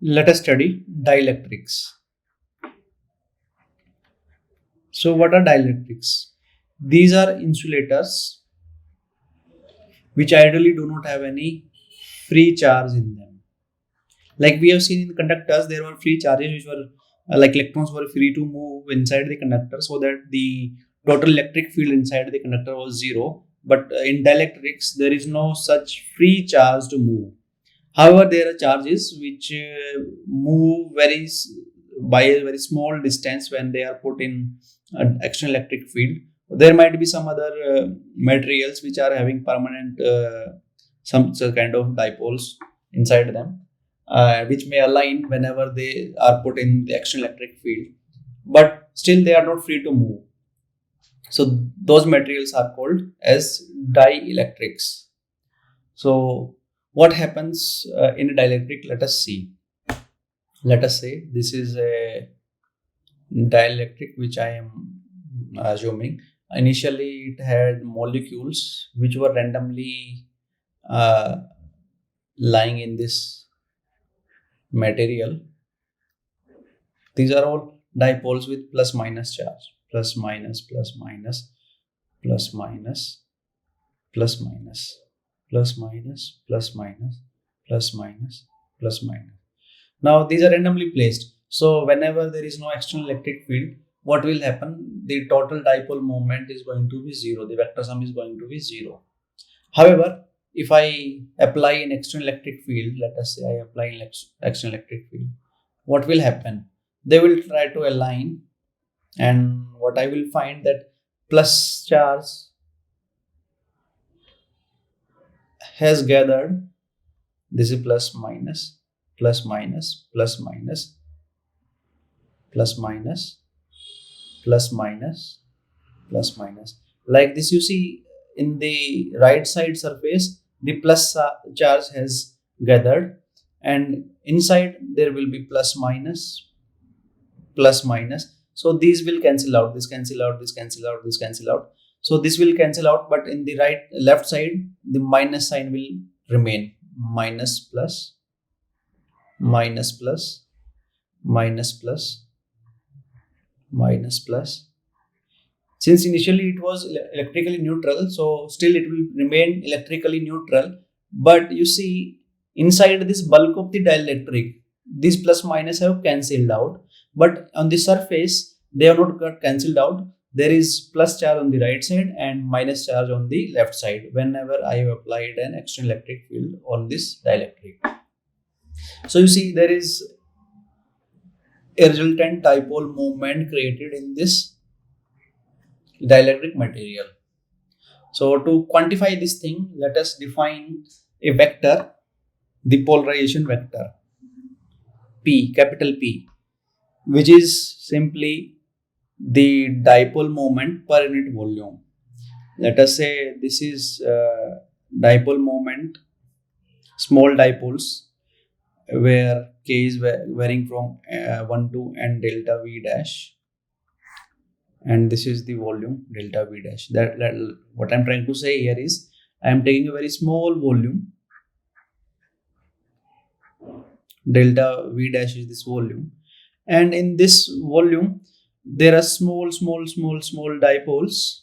Let us study dielectrics. So what are dielectrics? These are insulators which ideally do not have any free charge in them. Like we have seen in conductors, there were free charges which were like electrons were free to move inside the conductor, so that the total electric field inside the conductor was zero. But in dielectrics, there is no such free charge to move. However, there are charges which move by a very small distance when they are put in external electric field. There might be some other materials which are having permanent some kind of dipoles inside them, which may align whenever they are put in the external electric field, but still they are not free to move. So those materials are called as dielectrics. So what happens in a dielectric? Let us see. Let us say this is a dielectric which I am assuming. Initially, it had molecules which were randomly uh, lying in this material. These are all dipoles with plus minus charge. Plus minus, plus minus, plus minus, plus minus, plus minus, plus minus, plus minus, plus minus. Now these are randomly placed. So whenever there is no external electric field, what will happen? The total dipole moment is going to be zero. The vector sum is going to be zero. However, if I apply an external electric field, let us say I apply an external electric field, what will happen? They will try to align, and what I will find that plus charge has gathered. This is plus minus, plus minus, plus minus, plus minus, plus minus, plus minus. Like this, you see in the right side surface, the plus charge has gathered, and inside there will be plus minus, plus minus. So these will cancel out, this cancel out, this cancel out, this cancel out. So this will cancel out, but in the left side, the minus sign will remain. Minus plus, minus plus, minus plus, minus plus. Since initially it was electrically neutral, so still it will remain electrically neutral. But you see, inside this bulk of the dielectric, these plus minus have cancelled out. But on the surface, they have not got cancelled out. There is plus charge on the right side and minus charge on the left side whenever I have applied an external electric field on this dielectric. So you see, there is a resultant dipole moment created in this dielectric material. So to quantify this thing, let us define a vector, the polarization vector P, capital P, which is simply the dipole moment per unit volume. Let us say this is dipole moment, small dipoles, where k is varying from 1 to n delta v dash, and this is the volume delta v dash. That what I'm trying to say here is I'm taking a very small volume. Delta v dash is this volume, and in this volume there are small dipoles.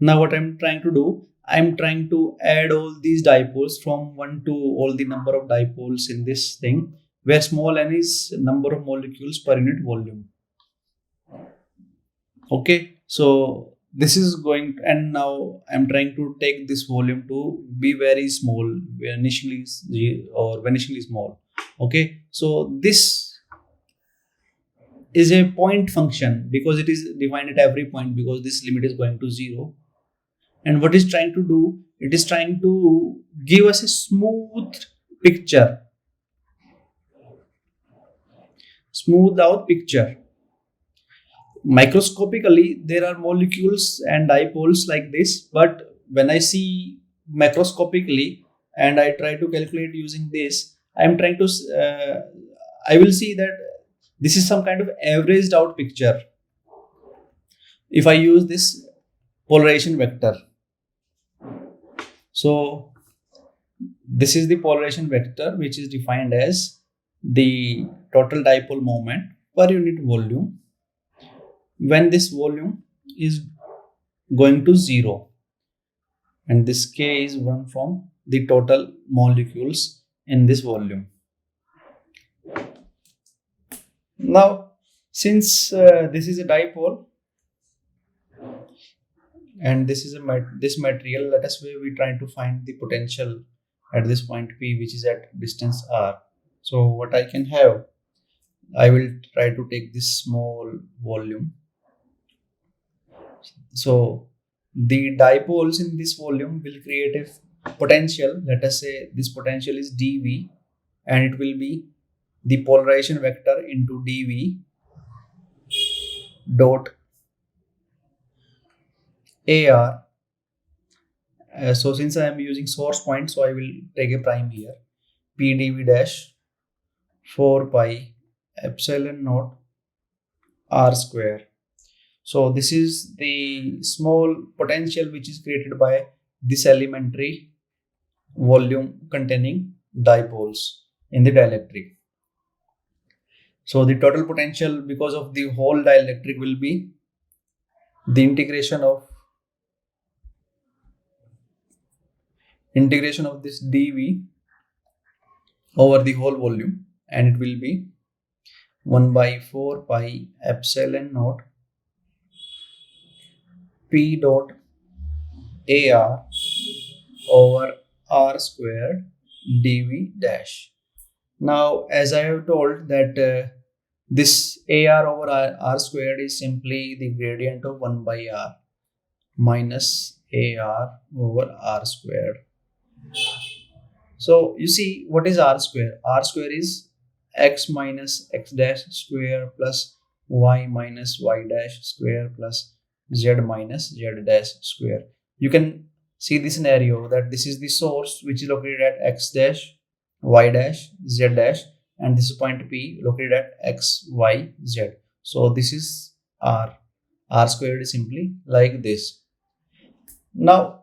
Now what I'm trying to do, I'm trying to add all these dipoles from 1 to all the number of dipoles in this thing, where small n is number of molecules per unit volume. Okay, so this is going, and now I'm trying to take this volume to be very small, initially small. Okay, so this is a point function because it is defined at every point, because this limit is going to 0. And what it's trying to do, it is trying to give us a smooth picture, smoothed out picture. Microscopically, there are molecules and dipoles like this, but when I see macroscopically and I try to calculate using this, I will see that this is some kind of averaged out picture if I use this polarization vector. So This is the polarization vector, which is defined as the total dipole moment per unit volume when this volume is going to 0, and this K is one from the total molecules in this volume. Now, since this is a dipole and this is this material, let us say we try to find the potential at this point P, which is at distance r. So what I can have, I will try to take this small volume. So the dipoles in this volume will create a potential. Let us say this potential is dV, and it will be the polarization vector into dV dot AR. So since I am using source point, so I will take a prime here. P dV dash 4 pi epsilon naught r square. So this is the small potential which is created by this elementary volume containing dipoles in the dielectric. So the total potential because of the whole dielectric will be the integration of this dV over the whole volume, and it will be 1 by 4 pi epsilon naught P dot AR over R squared dV dash. Now, as I have told that this AR over R squared is simply the gradient of 1 by R minus AR over R squared. So you see, what is R square? R square is x minus x dash square plus y minus y dash square plus z minus z dash square. You can see the scenario that this is the source which is located at x dash, y dash, z dash, and this is point P located at x, y, z. So this is R. R squared is simply like this. Now,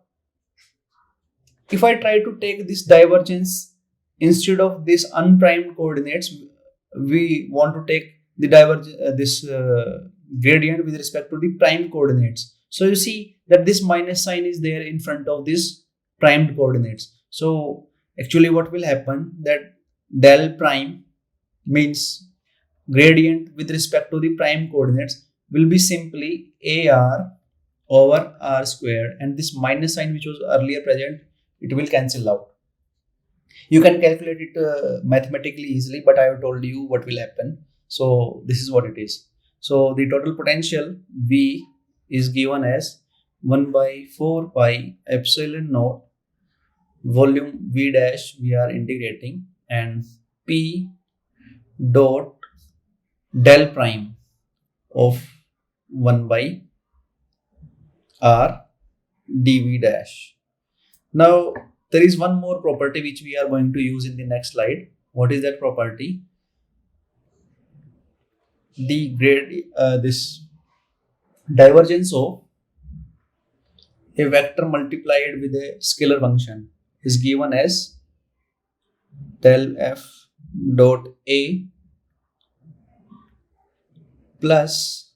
if I try to take this divergence instead of this unprimed coordinates, we want to take the gradient with respect to the prime coordinates. So you see that this minus sign is there in front of this primed coordinates. So actually what will happen, that del prime means gradient with respect to the prime coordinates will be simply AR over R squared, and this minus sign which was earlier present, it will cancel out. You can calculate it mathematically easily, but I have told you what will happen. So this is what it is. So the total potential V is given as 1 by 4 pi epsilon naught volume V dash we are integrating, and P dot del prime of 1 by R dV dash. Now there is one more property which we are going to use in the next slide. What is that property? The this divergence of a vector multiplied with a scalar function is given as del f dot A plus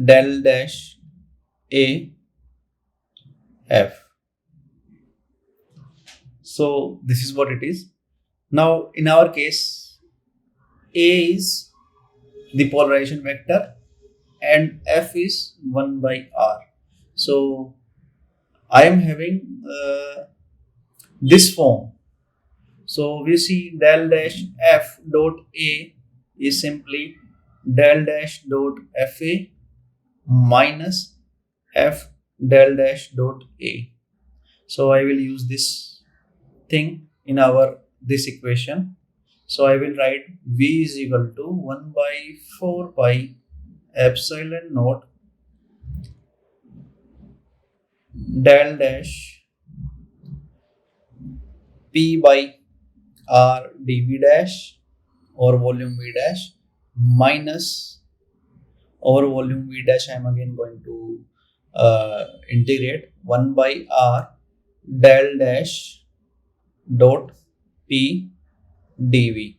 del dash A F. So this is what it is. Now in our case, A is the polarization vector and F is 1 by R. So I am having this form. So we see del dash F dot A is simply del dash dot FA minus F del dash dot A. So I will use this thing in this equation. So I will write V is equal to 1 by 4 pi epsilon naught del dash P by R dV dash or volume V dash minus over volume V dash. I am again going to integrate 1 by R del dash dot P dV.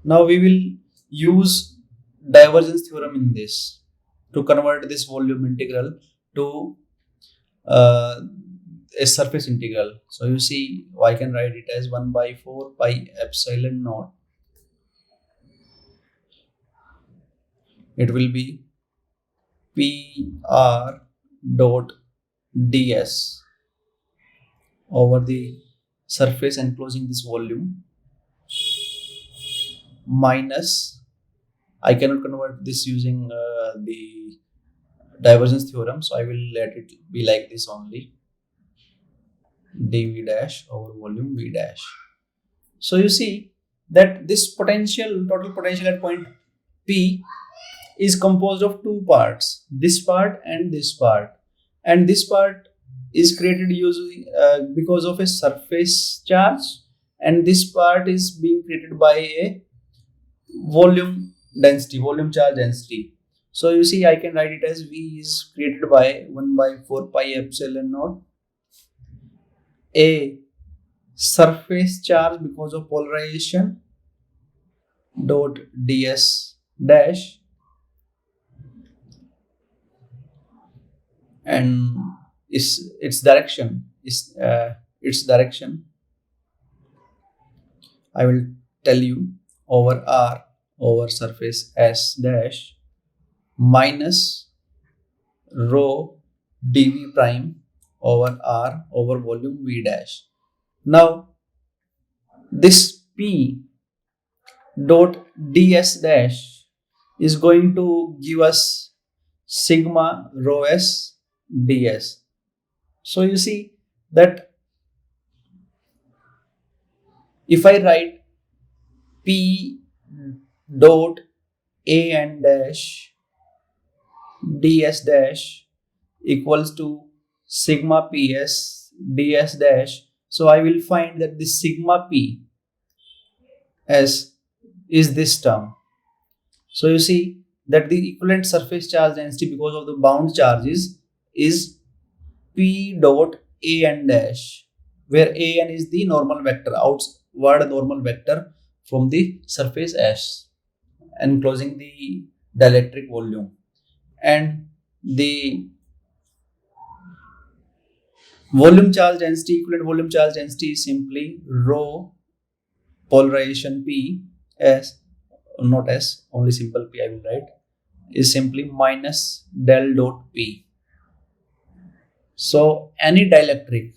Now we will use divergence theorem in this to convert this volume integral to uh, a surface integral. So you see, I can write it as 1 by 4 pi epsilon naught. It will be PR dot ds over the surface enclosing this volume minus, I cannot convert this using the divergence theorem, so I will let it be like this only, dv dash over volume v dash. So you see that this potential, total potential at point P is composed of two parts, this part and this part, and this part is created using because of a surface charge, and this part is being created by a volume density, volume charge density. So you see, I can write it as V is created by 1 by 4 pi epsilon naught a surface charge because of polarization dot ds dash, and its direction is I will tell you, over r over surface s dash minus rho dv prime over r over volume v dash. Now this p dot ds dash is going to give us sigma rho s ds. So you see that if I write p dot a n dash ds dash equals to sigma ps ds dash, so I will find that this sigma p as is this term. So you see that the equivalent surface charge density because of the bound charges is p dot a n dash, where a n is the normal vector, outward normal vector from the surface S enclosing the dielectric volume, and the volume charge density, equivalent volume charge density is simply rho polarization P as, not S, only simple P I will write, is simply minus del dot P. So any dielectric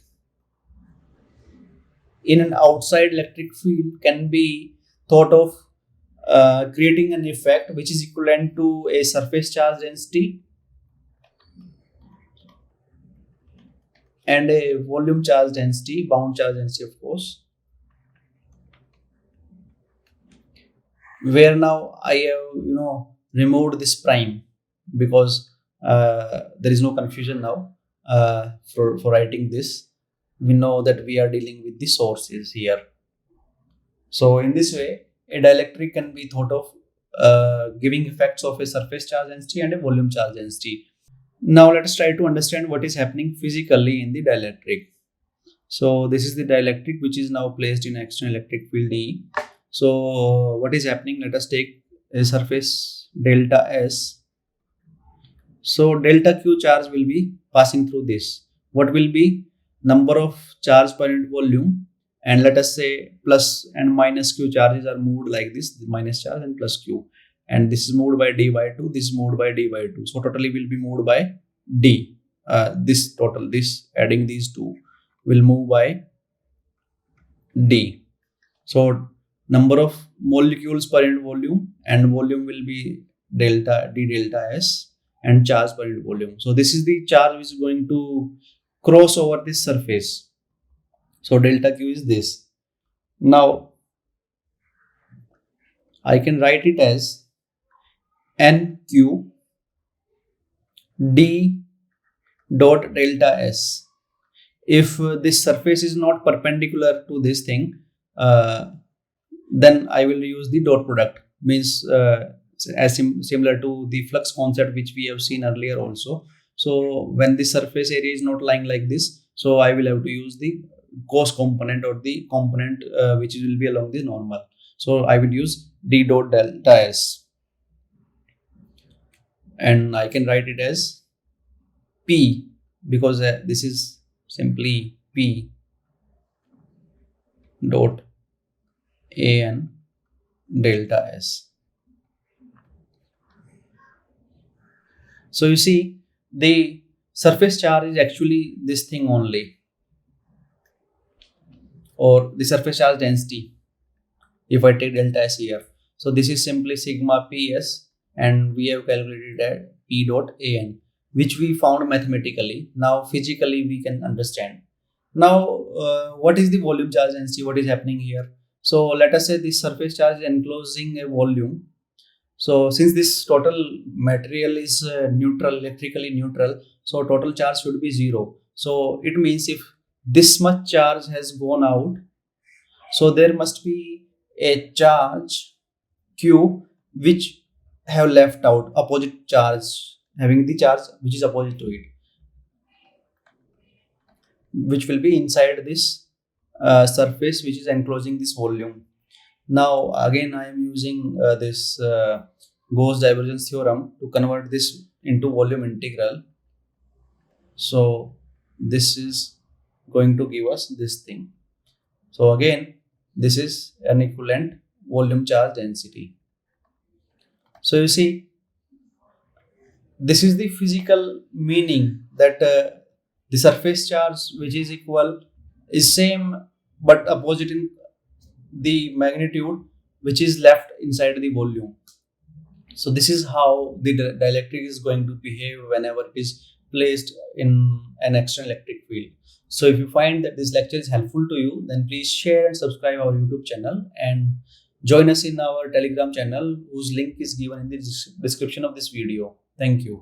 in an outside electric field can be thought of creating an effect which is equivalent to a surface charge density and a volume charge density, bound charge density of course, where now I have removed this prime because there is no confusion now for writing this. We know that we are dealing with the sources here. So in this way, a dielectric can be thought of giving effects of a surface charge density and a volume charge density. Now let us try to understand what is happening physically in the dielectric. So this is the dielectric which is now placed in external electric field E. So what is happening? Let us take a surface delta S. So delta Q charge will be passing through this. What will be number of charge per unit volume? And let us say plus and minus Q charges are moved like this, the minus charge and plus Q. And this is moved by D by 2, this is moved by D by 2. So totally will be moved by D. This total, this adding these two will move by D. So number of molecules per unit volume, and volume will be delta D delta S, and charge per unit volume. So this is the charge which is going to cross over this surface. So delta Q is this. Now I can write it as NQ D dot delta S. If this surface is not perpendicular to this thing, then I will use the dot product, means similar to the flux concept which we have seen earlier also. So when the surface area is not lying like this, So I will have to use the cos component or the component which will be along the normal. So I will use d dot delta s, and I can write it as p, because this is simply p dot an delta s. So you see, the surface charge is actually this thing only, or the surface charge density, if I take delta S here. So this is simply sigma ps, and we have calculated at p dot an, which we found mathematically. Now physically we can understand. Now what is the volume charge density? What is happening here? So let us say this surface charge is enclosing a volume. So since this total material is neutral, electrically neutral, so total charge should be 0. So it means if this much charge has gone out, so there must be a charge q which have left out, opposite charge, having the charge which is opposite to it, which will be inside this surface which is enclosing this volume. Now again I am using this Gauss divergence theorem to convert this into volume integral. So this is going to give us this thing. So again, this is an equivalent volume charge density. So you see, this is the physical meaning that the surface charge which is equal is same but opposite in the magnitude which is left inside the volume. So this is how the dielectric is going to behave whenever it is placed in an external electric field. So if you find that this lecture is helpful to you, then please share and subscribe our YouTube channel, and join us in our Telegram channel, whose link is given in the description of this video. Thank you.